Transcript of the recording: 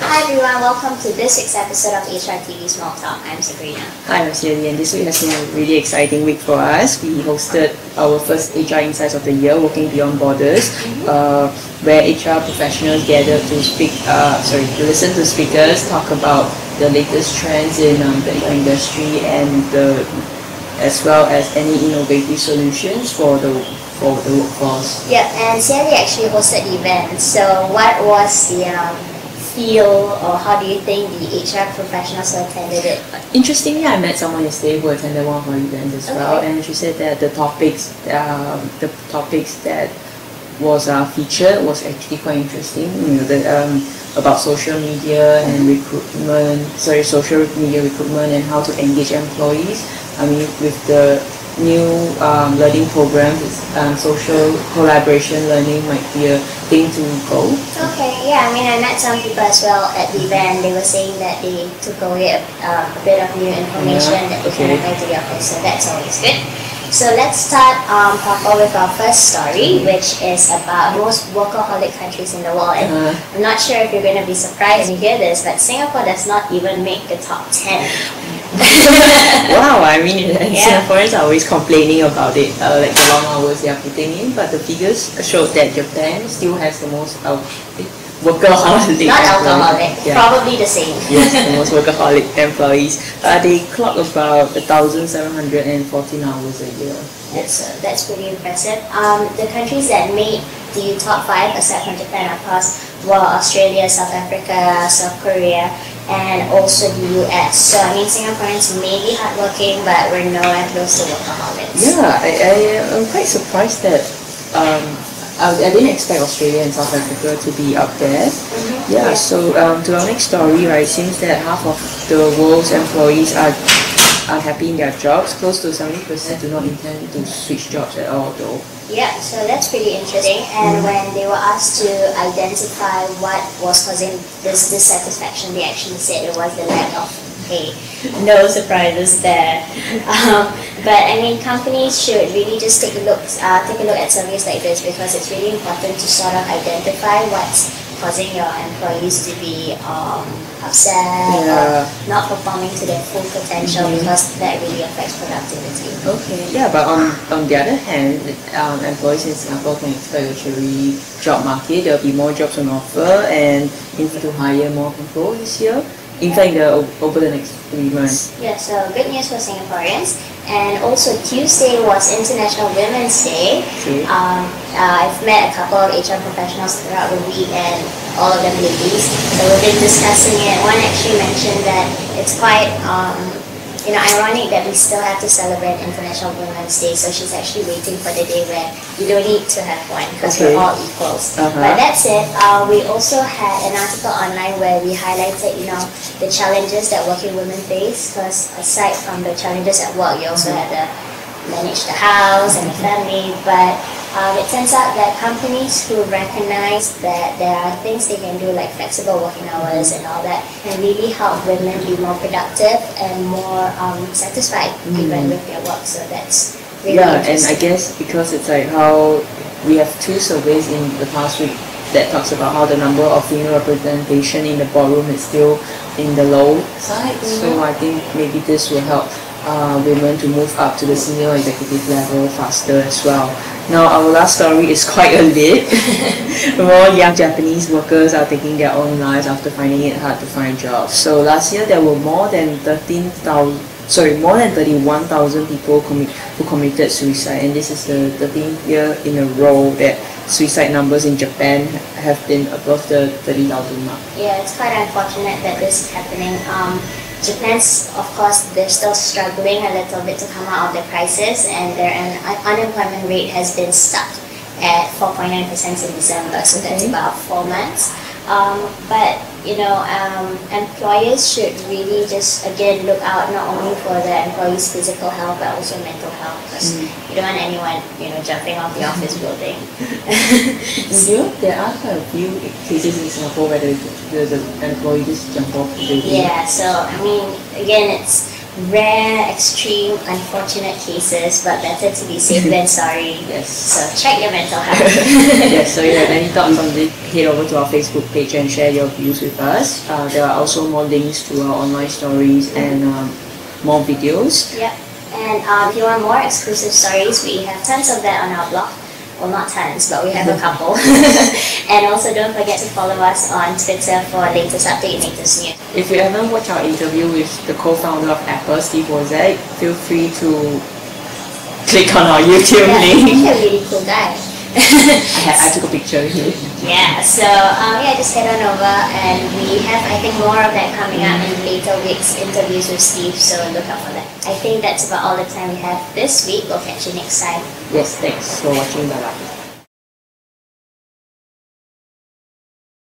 Hi everyone, welcome to this week's episode of HRTV Small Talk. I'm Sabrina. Hi, I'm Xieli, and this week has been a really exciting week for us. We hosted our first HR Insights of the year, Working Beyond Borders, where HR professionals gathered to to listen to speakers talk about the latest trends in the HR industry and as well as any innovative solutions for the workforce. Yep, and Xieli actually hosted the event. So what was the feel, or how do you think the HR professionals who attended it? Interestingly, I met someone yesterday who attended one of our events as well, and she said that the topics that was featured was actually quite interesting. About social media and social media recruitment and how to engage employees. I mean, with the new learning programs, social collaboration learning might be a thing to go. Okay, yeah, I mean, I met some people as well at the event. They were saying that they took away a bit of new information that they can apply to the office, so that's always good. So let's start with our first story, which is about most workaholic countries in the world. And I'm not sure if you're going to be surprised when you hear this, but Singapore does not even make the top 10. Wow, I mean, Singaporeans are always complaining about it, like the long hours they are putting in, but the figures showed that Japan still has the most workaholic. Not alcoholic, probably the same. Yes, the most workaholic employees. They clock about 1,714 hours a year. That's pretty impressive. The countries that made the top 5, aside from Japan, of course, were Australia, South Africa, South Korea, and also the US. So I mean, Singaporeans may be hardworking, but we're nowhere close to workaholics. Yeah, I'm quite surprised that I didn't expect Australia and South Africa to be up there. Yeah, so to our next story, right, it seems that half of the world's employees are happy in their jobs. Close to 70% do not intend to switch jobs at all, though. Yeah, so that's pretty interesting. And when they were asked to identify what was causing this dissatisfaction, they actually said it was the lack of pay. No surprises there. But I mean, companies should really just take a look at surveys like this, because it's really important to sort of identify what's causing your employees to be upset or not performing to their full potential, because that really affects productivity. Okay, yeah, but on the other hand, employees in Singapore can expect a cheery job market. There will be more jobs on offer and intend to hire more people this year. In fact, over the next 3 months. Yeah, so good news for Singaporeans. And also Tuesday was International Women's Day. I've met a couple of HR professionals throughout the week, and all of them ladies. So we've been discussing it. One actually mentioned that it's quite ironic that we still have to celebrate International Women's Day. So she's actually waiting for the day where you don't need to have one, because we're all equals. But that's it. We also had an article online where we highlighted, the challenges that working women face. Because aside from the challenges at work, you also have to manage the house and the family. But it turns out that companies who recognize that there are things they can do, like flexible working hours and all that, can really help women be more productive and more satisfied even with their work. So that's really interesting. And I guess because it's like how we have 2 surveys in the past week that talks about how the number of female representation in the boardroom is still in the low side. So I think maybe this will help women to move up to the senior executive level faster as well. Now, our last story is quite a lit. More young Japanese workers are taking their own lives after finding it hard to find jobs. So last year there were more than 31,000 people who committed suicide, and this is the 13th year in a row that suicide numbers in Japan have been above the 30,000 mark. Yeah, it's quite unfortunate that this is happening. Japan's, of course, they're still struggling a little bit to come out of the crisis, and their unemployment rate has been stuck at 4.9% in December, so that's about 4 months. But employers should really just again look out not only for the employees' physical health but also mental health, because you don't want anyone jumping off the office building. There are quite a few cases in Singapore where the employee just jump off the building. Yeah, so I mean, again, it's rare, extreme, unfortunate cases, but better to be safe than sorry. Yes. So check your mental health. Yes, so if you have any thoughts on this, head over to our Facebook page and share your views with us. There are also more links to our online stories and more videos. Yep. And if you want more exclusive stories, we have tons of that on our blog. Well, not tons, but we have a couple. And also don't forget to follow us on Twitter for latest update, latest news. If you haven't watched our interview with the co-founder of Apple, Steve Wozniak, feel free to click on our YouTube link. He's a really cool guy. I took a picture of him. Yeah, so just head on over, and we have, I think, more of that coming up in later weeks, interviews with Steve, so look out for that. I think that's about all the time we have this week. We'll catch you next time. Yes, thanks for watching. Bye bye.